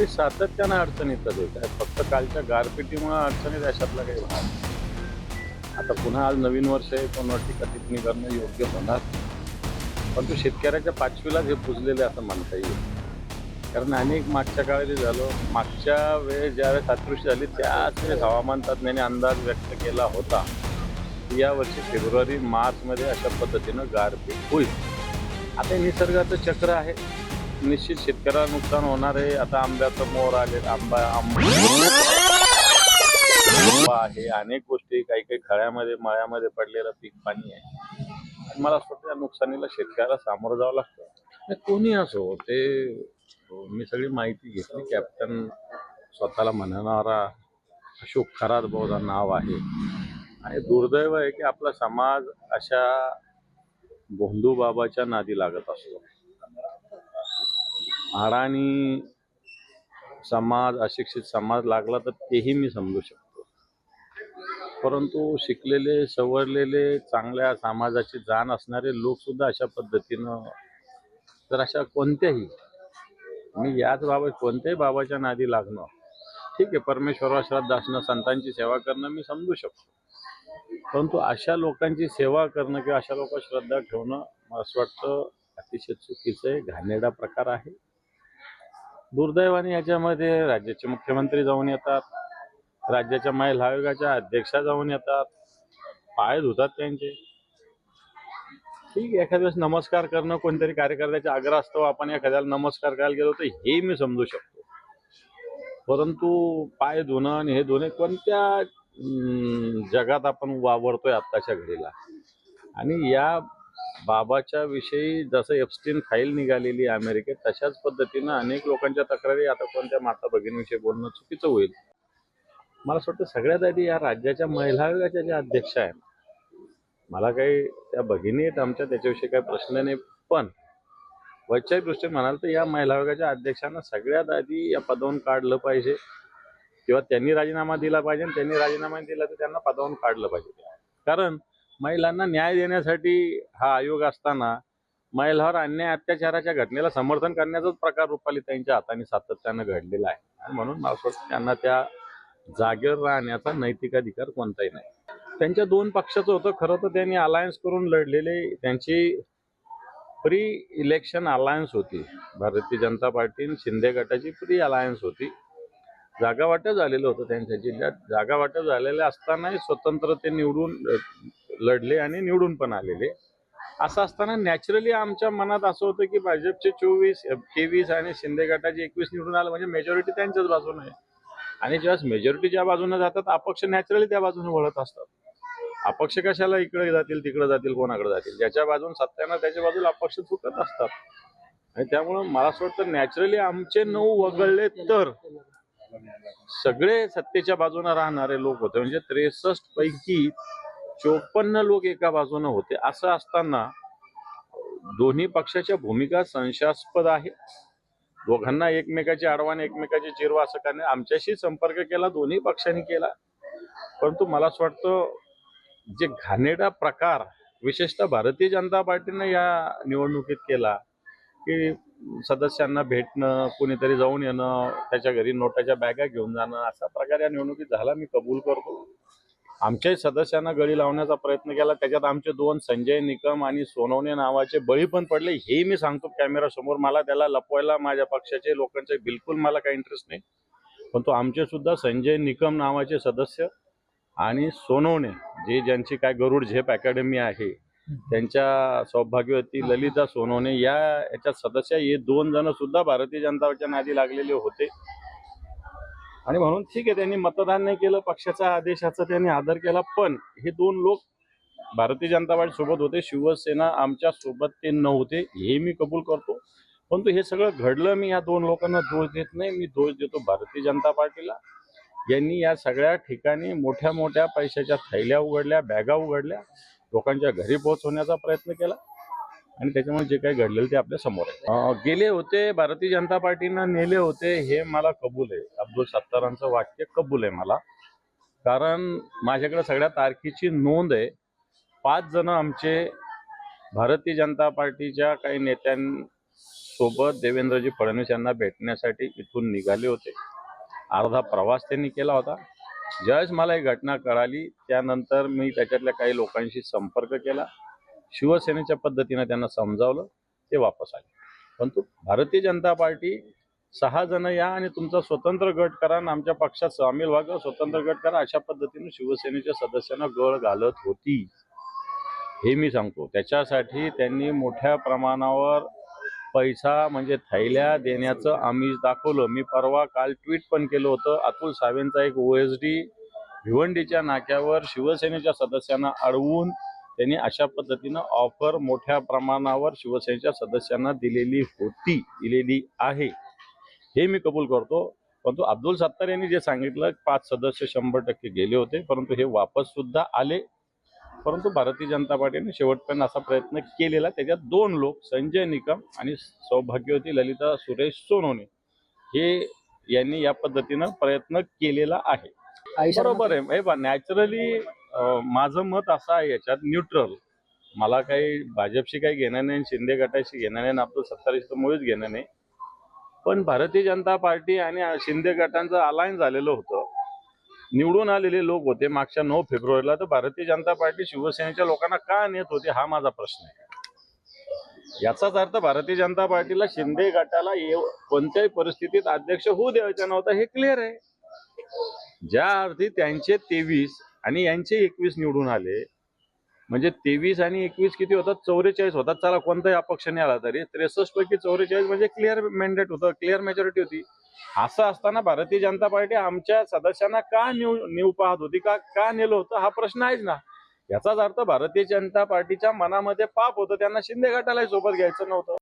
शेतकरी सातत्यानं अडचणीतच आहे. काय फक्त कालच्या गारपिटीमुळे अडचणीत अशातला काही भाग नाही. आता पुन्हा आज नवीन वर्ष आहे, कोणावरती टिप्पणी करणं योग्य होणार, परंतु शेतकऱ्याच्या पाचवीलाच हे पुजलेले असं म्हणता येईल. कारण अनेक मागच्या काळात झालं, मागच्या वेळेस ज्यावेळेस अतिवृष्टी झाली त्याच वेळेस हवामान तज्ज्ञांनी अंदाज व्यक्त केला होता की यावर्षी फेब्रुवारी मार्चमध्ये अशा पद्धतीनं गारपीट होईल. आता हे निसर्गाचं चक्र आहे, निश्चित शेतकऱ्याला नुकसान होणार आहे. आता आंब्याचं मोर आले, आंबा आहे, अनेक गोष्टी, काही काही खळ्यामध्ये मळ्यामध्ये पडलेलं पीक पाणी आहे. आणि मला असं वाटतं या नुकसानीला शेतकऱ्याला सामोरं जावं लागतं. कोणी असो ते, मी सगळी माहिती घेतली. कॅप्टन स्वतःला म्हणणारा अशोक खरात बहुधा नाव आहे. आणि दुर्दैव आहे की आपला समाज अशा भोंदू बाबाच्या नादी लागत असतो. अडाणी समाज, अशिक्षित समाज लागला तर तेही मी समजू शकतो, परंतु शिकलेले, सवरलेले, चांगल्या समाजाची जाण असणारे लोक सुद्धा अशा पद्धतीनं, तर अशा कोणत्याही, मी याच बाबत कोणत्याही बाबाच्या नादी लागणं ठीक आहे, परमेश्वरावर श्रद्धा असणं, संतांची सेवा करणं मी समजू शकतो, परंतु अशा लोकांची सेवा करणं किंवा अशा लोकांवर श्रद्धा ठेवणं मला असं वाटतं अतिशय चुकीचं आहे, घाणेरडा प्रकार आहे. दुर्दैवाने याच्यामध्ये राज्याचे मुख्यमंत्री जाऊन येतात, राज्याच्या महिला आयोगाच्या अध्यक्षा जाऊन येतात, पाय धुतात त्यांचे. ठीक आहे, एखाद्या वेळेस नमस्कार करणं, कोणतरी कार्यकर्त्याच्या आग्रह असतो, आपण एखाद्याला नमस्कार करायला गेलो तर हे मी समजू शकतो, परंतु पाय धुणं आणि हे धुणे कोणत्या जगात आपण वावरतोय आत्ताच्या घडीला. आणि या बाबाच्या विषयी जसं एप्स्टीन फाईल निघालेली अमेरिकेत, तशाच पद्धतीनं अनेक लोकांच्या तक्रारी, आता कोणत्या माता भगिनीविषयी बोलणं चुकीचं होईल. मला असं वाटतं सगळ्यात आधी या राज्याच्या महिला आयोगाच्या ज्या अध्यक्ष आहेत, मला काही त्या भगिनी आहेत आमच्या, त्याच्याविषयी काही प्रश्न नाही, पण वैचारिक दृष्टी म्हणाल तर या महिला आयोगाच्या अध्यक्षांना सगळ्यात आधी या पदावरून काढलं पाहिजे, किंवा त्यांनी राजीनामा दिला पाहिजे. आणि त्यांनी राजीनामा दिला तर त्यांना पदावरून काढलं पाहिजे. कारण महिलांना न्याय देण्यासाठी हा आयोग असताना महिलांवर अन्याय अत्याचाराच्या घटनेला समर्थन करण्याचाच प्रकार रुपालीताईंच्या हाताने सातत्यानं घडलेला आहे. आणि म्हणून मला वाटतं त्यांना त्या जागेवर राहण्याचा नैतिक अधिकार कोणताही नाही. त्यांच्या दोन पक्षाचं होतं खरं तर, त्यांनी अलायन्स करून लढलेले, त्यांची प्री इलेक्शन अलायन्स होती, भारतीय जनता पार्टी आणि शिंदे गटाची प्री अलायन्स होती. जागा वाटप झालेलं होतं त्यांच्या जिल्ह्यात, जागा वाटप झालेले असतानाही स्वतंत्र ते निवडून लढले आणि निवडून पण आलेले. असं असताना नॅचरली आमच्या मनात असं होतं की भाजपचे 23 आणि शिंदे गटाचे 21 निवडून आलं म्हणजे मेजॉरिटी त्यांच्याच बाजूने आहे. आणि ज्यावेळेस मेजॉरिटी ज्या बाजूने जातात, अपक्ष नॅचरली त्या बाजूने वळत असतात. अपक्ष कशाला इकडे जातील, तिकडे जातील, कोणाकडे जातील, ज्याच्या बाजून सत्यानं त्याच्या बाजूला अपक्ष चुकत असतात. आणि त्यामुळं मला असं वाटतं नॅचरली आमचे 9 वगळले तर सगळे सत्तेच्या बाजूने राहणारे लोक होते. म्हणजे 63 पैकी 54 लोक एका बाजूने होते. असं असताना दोन्ही पक्षाच्या भूमिका संशयास्पद आहे. दोघांना एकमेकाची आडवान, एकमेकाची चिरवा असं करणे. आमच्याशी संपर्क केला, दोन्ही पक्षांनी केला, परंतु मला असं वाटतं जे घाणेरडा प्रकार विशेषतः भारतीय जनता पार्टीनं या निवडणुकीत केला की सदस्यांना भेटणं, कोणीतरी जाऊन येणं, त्याच्या घरी नोटाच्या बॅगा घेऊन जाणं, असा प्रकार या निवडणुकीत झाला, मी कबूल करतो. आमच्याही सदस्यांना गळी लावण्याचा प्रयत्न केला, त्याच्यात आमचे 2 संजय निकम आणि सोनवणे नावाचे बळी पण पडले, हे मी सांगतो कॅमेरा समोर. मला त्याला लपवायला माझ्या पक्षाचे लोकांचे बिलकुल मला काही इंटरेस्ट नाही, पण तो आमचे सुद्धा संजय निकम नावाचे सदस्य आणि सोनवणे, ज्यांची काय गरुड झेप अकॅडमी आहे, त्यांच्या सौभाग्यवती ललिता सोनवणे याच्यात सदस्य, हे 2 जण सुद्धा भारतीय जनता पार्टीच्या नादी लागलेले होते. आणि म्हणून ठीक आहे, त्यांनी मतदान नाही केलं, पक्षाच्या आदेशाचा त्यांनी आदर केला, पण हे 2 लोक भारतीय जनता पार्टी सोबत होते, शिवसेना आमच्या सोबत ते नव्हते, हे मी कबूल करतो. परंतु हे सगळं घडलं, मी या 2 लोकांना दोष देत नाही, मी दोष देतो भारतीय जनता पार्टीला. यांनी या सगळ्या ठिकाणी मोठ्या मोठ्या पैशाच्या थैल्या उघडल्या, बॅगा उघडल्या, लोकांच्या घरी पोहोचवण्याचा प्रयत्न केला, आणि त्याच्यामुळे जे काही घडलेलं ते आपल्या समोर आहे. गेले होते, भारतीय जनता पार्टीनं नेले होते, हे मला कबूल आहे. अब्दुल सत्तारांचं वाक्य कबूल आहे मला, कारण माझ्याकडे सगळ्या तारखेची नोंद आहे. 5 जण आमचे भारतीय जनता पार्टीच्या काही नेत्यांनी सोबत देवेंद्रजी फडणवीस यांना भेटण्यासाठी इथून निघाले होते. अर्धा प्रवास त्यांनी केला होता. ज्यावेळेस मला ही घटना कळाली त्यानंतर मी त्याच्यातल्या काही लोकांशी संपर्क केला. शिवसेनेच्या पद्धतीने त्यांना समजावलं, ते वापस आले. परंतु भारतीय जनता पार्टी 6 जण या आणि तुमचा स्वतंत्र गट करा आणि आमच्या पक्षात सामील व्हा, स्वतंत्र गट करा, अशा पद्धतीने शिवसेनेच्या सदस्यांना गळ घालत होती. हे मी सांगतो. त्याच्यासाठी त्यांनी मोठ्या प्रमाणावर पैसा म्हणजे थैल्या देण्याचं आम्ही दाखवलं. मी काल ट्विट पण केलं होतं. अतुल सावेंचा एक OSD भिवंडीच्या नाक्यावर शिवसेनेच्या सदस्यांना अडवून त्यांनी अशा पद्धतीनं ऑफर मोठ्या प्रमाणावर शिवसेनेच्या सदस्यांना दिलेली आहे, हे मी कबूल करतो. परंतु अब्दुल सत्तार यांनी जे सांगितलं 5 सदस्य 100% गेले होते, परंतु हे वापस सुद्धा आले. परंतु भारतीय जनता पार्टीने शेवटपर्यंत असा प्रयत्न केलेला. त्याच्यात 2 लोक संजय निकम आणि सौभाग्यवती ललिता सुरेश सोनवणे हे यांनी या पद्धतीनं प्रयत्न केलेला आहे. बरोबर आहे. हे नॅचरली माझं मत असं आहे याच्यात न्यूट्रल. मला काही भाजपशी काही घेणं नाही, शिंदे गटाशी घेणं नाही, अब्दुल सत्तारशी तर मुळीच घेणं नाही. पण भारतीय जनता पार्टी आणि शिंदे गटांचं अलायन्स झालेलं होतं. निवडून आलेले लोक होते मागच्या 9 फेब्रुवारीला. तर भारतीय जनता पार्टी शिवसेनेच्या लोकांना का नेत होते हा माझा प्रश्न आहे. याचाच अर्थ भारतीय जनता पार्टीला शिंदे गटाला कोणत्याही परिस्थितीत अध्यक्ष होऊ द्यायचा नव्हता, हे क्लिअर आहे. ज्या अर्थी त्यांचे 23 आणि यांचे 21 निवडून आले, म्हणजे 23 आणि 21 किती होतात? 44 होतात. चला कोणताही अपक्ष नाही आला तरी 63 पैकी 44 म्हणजे क्लिअर मॅन्डेट होतं, क्लिअर मेजॉरिटी होती. असं असताना भारतीय जनता पार्टी आमच्या सदस्यांना का नेऊ पाहत होती, का नेलं होतं हा प्रश्न आहेच ना. याचाच अर्थ भारतीय जनता पार्टीच्या मनामध्ये पाप होतं, त्यांना शिंदे गटालाही सोबत घ्यायचं नव्हतं.